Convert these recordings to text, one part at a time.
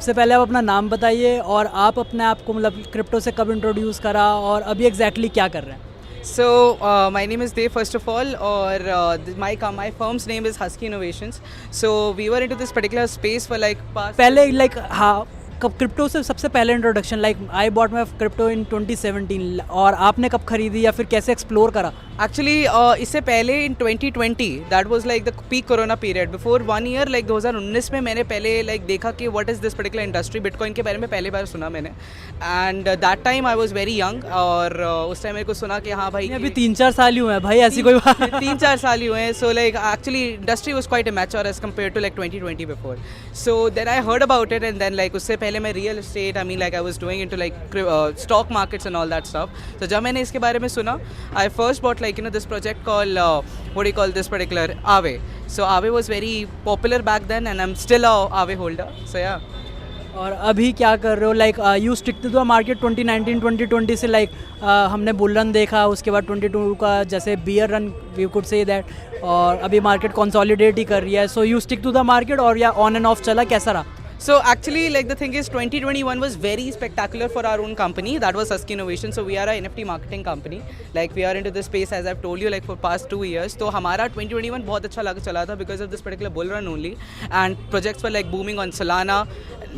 सबसे पहले आप अपना नाम बताइए और आप अपने आप को मतलब क्रिप्टो से कब इंट्रोड्यूस करा और अभी एग्जैक्टली क्या कर रहे हैं? So, my name is Dave, first of all, or my firm's name is Husky Innovations. So, we were into this particular space for like past. पहले लाइक हाँ, कब क्रिप्टो से सबसे पहले introduction like I bought my crypto इन 2017 और आपने कब खरीदी या फिर कैसे एक्सप्लोर करा? Actually, इससे पहले in 2020, that was like the peak corona period. Before 1 year, like 2019 में मैंने पहले like देखा कि what is this particular industry, Bitcoin के बारे में पहली बार सुना मैंने. And that time I was very young और उस टाइम मेरे को सुना कि हाँ भाई अभी 3-4 साल ही हुए हैं भाई, ऐसी कोई बात 3-4 साल ही हुए हैं. So like actually industry was quite immature as compared to like 2020 before. So then I heard about it and then like उससे पहले मैं real estate, I mean like I was doing into like stock markets and all that stuff. So जब मैंने इसके बारे में सुना, I first bought like this project called what do you call this particular Aave. So Aave was very popular back then and I'm still a Aave holder. So yeah. और अभी क्या कर रहे हो? Like you stick to the market 2019-2020 से like हमने bull run देखा, उसके बाद 22 का जैसे bear run we could say that, और अभी मार्केट कंसोलिडेट ही कर रही है. So you stick to the market और या ऑन एंड ऑफ चला, कैसा रहा? So actually, like the thing is, 2021 was very spectacular for our own company. That was Husky Innovation. So we are a NFT marketing company. Like we are into this space as I've told you, like for past 2 years. तो हमारा 2021 बहुत अच्छा चला था because of this particular bull run only. And projects were like booming on Solana,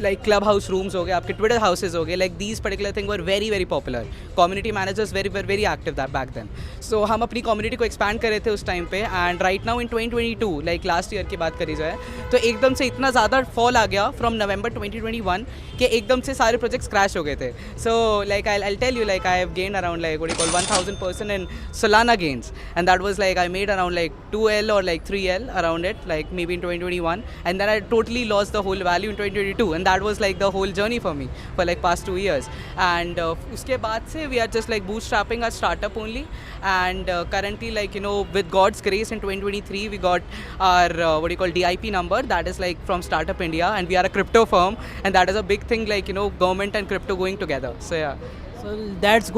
like clubhouse rooms हो गए, आपके Twitter houses हो गए. Like these particular things were very very popular. Community managers were very active that back then. So हम अपनी community को expand कर रहे थे उस time पे. And right now in 2022, like last year की बात करी जाए, तो एकदम से इतना ज़्यादा fall आ गया from November 2021 के एकदम से सारे प्रोजेक्ट्स क्रैश हो गए थे. So like I'll tell you, like I have gained around like what do you call 1000% in Solana gains, and that was like I made around like 2L or like 3L around it, like maybe in 2021, and then I totally lost the whole value in 2022, and that was like the whole journey for me for like past 2 years. And उसके बाद से we are just like bootstrapping our startup only, and currently like you know with God's grace in 2023 we got our what do you call DIP number, that is like from Startup India, and we are a crypto firm, and that is a big thing, like you know government and crypto going together. So yeah. So that's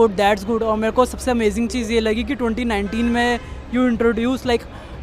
good. और मेरे को सबसे amazing चीज़ ये लगी कि 2019 में you introduce like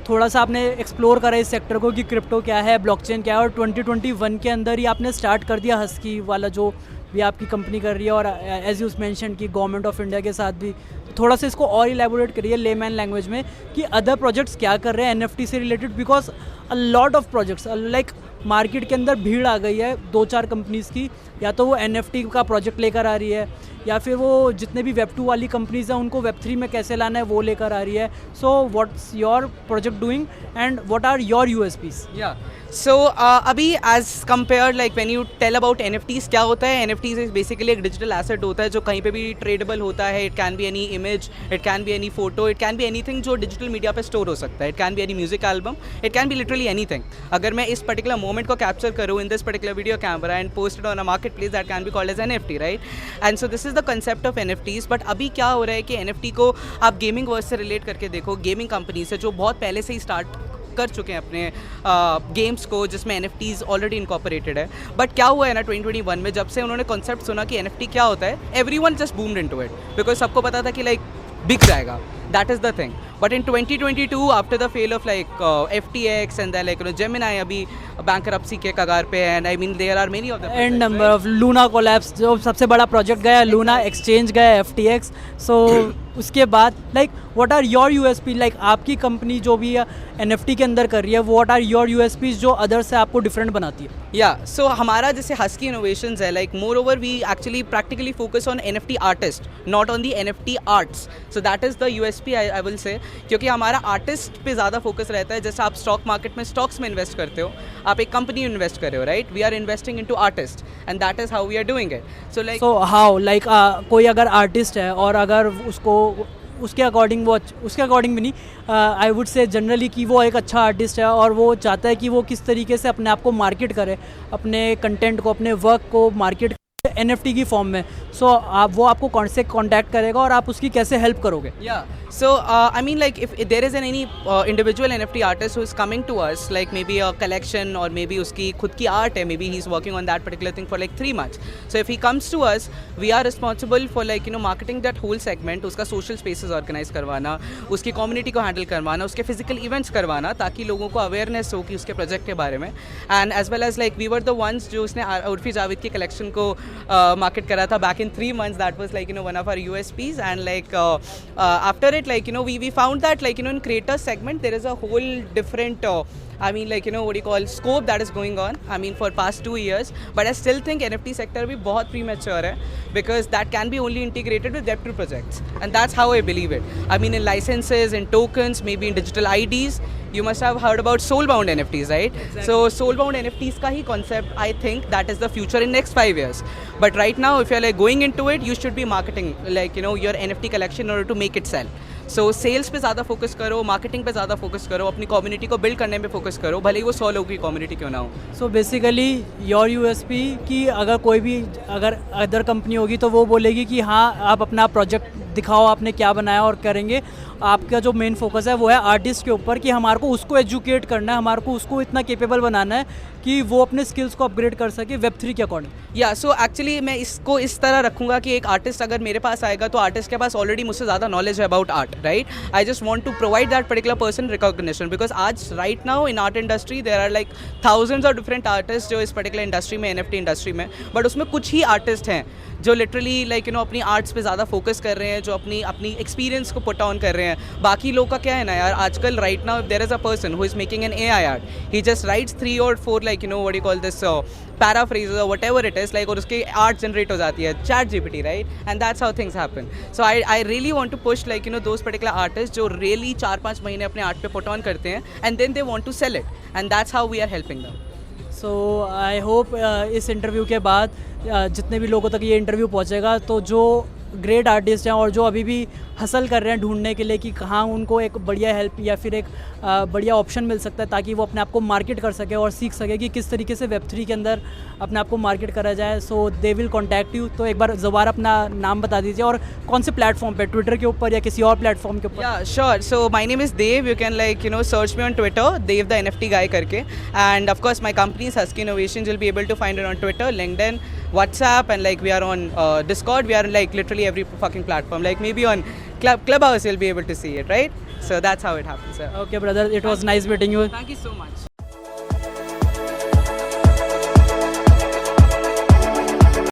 थोड़ा सा आपने एक्सप्लोर करा इस सेक्टर को कि क्रिप्टो क्या है, ब्लॉकचेन क्या है, और 2021 के अंदर ही आपने स्टार्ट कर दिया हस्की वाला जो भी आपकी कंपनी कर रही है. और एज यू मेंशन कि गवर्नमेंट ऑफ इंडिया के साथ भी थोड़ा सा इसको और इलेबोरेट करिए लेमैन लैंग्वेज में कि अदर प्रोजेक्ट्स क्या कर रहे हैं NFT से related, because a lot of projects like market के अंदर भीड़ आ गई है 2-4 कंपनीज़ की, या तो वो NFT का प्रोजेक्ट लेकर आ रही है या फिर वो जितने भी Web2 वाली कंपनीज़ हैं उनको Web3 में कैसे लाना है वो लेकर आ रही है. So what's your project doing and what are your USPs? Yeah. So अभी as compared like when you tell about NFTs, क्या होता है? NFTs is basically एक digital asset होता है जो कहीं पे भी tradable होता है. It can be any image, it can be any photo, it can be anything जो digital media पे store हो सकता है. It can be any music album, it can be literally anything. अगर मैं इस particular moment को capture करूँ in this particular video camera and post it on a marketplace, that can be called as NFT, right? And so this is the concept of NFTs. But अभी क्या हो रहा है कि NFT को आप गेमिंग वर्ड से रिलेट करके देखो, गेमिंग कंपनी से जो बहुत पहले से ही स्टार्ट कर चुके हैं अपने गेम्स को जिसमें NFTs ऑलरेडी इनकॉर्पोरेटेड है. बट क्या हुआ है ना 2021 में जब से उन्होंने कॉन्सेप्ट सुना कि NFT क्या होता है, everyone just boomed into it because सबको पता था कि लाइक बिक जाएगा. That is the thing. But in 2022, after the fail of like FTX and then like you know Gemini अभी bankruptcy के कगार पे है, and I mean there are many of them. And number of Luna collapse जो सबसे बड़ा project गया, Luna exchange गया, FTX. सो उसके बाद like what are your USP, like आपकी कंपनी जो भी NFT के अंदर कर रही है, व्हाट आर योर USPs जो अदर से आपको डिफरेंट बनाती है? या सो हमारा जैसे हस्की इनोवेशंस है, like more over we actually practically focus on NFT artist, not on the NFT arts. So that is the USP I will say, क्योंकि हमारा आर्टिस्ट पे ज़्यादा फोकस रहता है. जैसे आप स्टॉक मार्केट में स्टॉक्स में इन्वेस्ट करते हो, आप एक कंपनी इन्वेस्ट कर रहे हो, right? We are investing into artist and that is how we are doing it. So how like कोई अगर आर्टिस्ट है और अगर उसको उसके अकॉर्डिंग भी नहीं, आई वुड से जनरली कि वो एक अच्छा आर्टिस्ट है और वो चाहता है कि वो किस तरीके से अपने आप को मार्केट करे, अपने कंटेंट को, अपने वर्क को मार्केट NFT की फॉर्म में, सो आप वो आपको कौन से कॉन्टैक्ट करेगा और आप उसकी कैसे हेल्प करोगे? Yeah. So, I mean, like, if there is any individual NFT artist who is coming to us, like maybe a collection or maybe uski khud ki art hai, maybe he's working on that particular thing for like 3 months. So, if he comes to us, we are responsible for like, marketing that whole segment, uska social spaces organize करवाना, उसकी community को handle करवाना, उसके physical events करवाना, ताकि लोगों को awareness हो कि उसके project के बारे में. And as well as like, we were the ones जो उसने उर्फी जावेद की collection को market करा था back in 3 months. That was like, one of our USPs. And like, after it, like, we found that like, in creator segment there is a whole different I mean, like, what do you call, scope that is going on, I mean, for past 2 years. But I still think NFT sector bhi bahut premature hai, because that can be only integrated with Web2 projects, and that's how I believe it. I mean, in licenses, in tokens, maybe in digital IDs. You must have heard about soulbound NFTs, right? Exactly. So soulbound NFTs ka hi concept, I think that is the future in next 5 years. But right now, if you're like going into it, you should be marketing like, your NFT collection in order to make it sell. So sales पे ज़्यादा focus करो, marketing पे ज़्यादा focus करो, अपनी community को build करने पे फोकस करो, भले ही वो 100 लोगों की कम्युनिटी क्यों ना हो. सो बेसिकली योर यूएसपी कि अगर कोई भी अगर अदर कंपनी होगी तो वो बोलेगी कि हाँ आप अपना प्रोजेक्ट दिखाओ, आपने क्या बनाया और करेंगे. आपका जो मेन फोकस है वो है आर्टिस्ट के ऊपर कि हमारे को उसको एजुकेट करना है, हमारे को उसको इतना केपेबल बनाना है कि वो अपने स्किल्स को अपग्रेड कर सके Web3 के अकॉर्डिंग. या सो एक्चुअली मैं इसको इस तरह रखूँगा कि एक आर्टिस्ट अगर मेरे पास आएगा तो आर्टिस्ट के पास ऑलरेडी मुझसे ज़्यादा नॉलेज है about art, right. I just want to provide that particular person recognition, because आज right now in art industry there are like thousands of different artist जो इस पर्टिकुलर इंडस्ट्री में, NFT इंडस्ट्री में, but उसमें कुछ ही artist हैं जो literally like अपनी आर्ट्स पे ज़्यादा फोकस कर रहे हैं, जो अपनी एक्सपीरियंस को पुट ऑन कर रहे हैं. बाकी लोग का क्या है ना यार, आजकल right now there is a person who is making an AI art, he just writes 3 or 4 like what you call this paraphrases और व्हाटएवर इट इज़, लाइक, और उसकी आर्ट जनरेट हो जाती है ChatGPT, right. And that's how things happen. So I really want to push like those particular artist जो रियली 4-5 महीने अपने आर्ट पे पुट ऑन करते हैं and then they want to sell it, and that's how we are helping them. So I hope इस interview के बाद जितने भी लोगों तक ये इंटरव्यू पहुंचेगा तो जो ग्रेट आर्टिस्ट हैं और जो अभी भी हसल कर रहे हैं ढूंढने के लिए कि कहाँ उनको एक बढ़िया हेल्प या फिर एक बढ़िया ऑप्शन मिल सकता है ताकि वो अपने आप को मार्केट कर सके और सीख सके कि किस तरीके से Web3 के अंदर अपने आप को मार्केट करा जाए. सो दे विल कॉन्टैक्ट यू. तो एक बार दोबारा अपना नाम बता दीजिए और कौन से प्लेटफॉर्म पे, ट्विटर के ऊपर या किसी और प्लेटफॉर्म के ऊपर? या sure. So my name is Dev. You can like search me on Twitter, Dev the NFT guy करके. And of course my company is Husky innovations. Will be able to find it on Twitter, LinkedIn, WhatsApp, and like we are on Discord. We are like literally every fucking platform. Like maybe on Clubhouse you'll be able to see it, right? So that's how it happens. Okay, brother. It was nice meeting you. Thank you so much.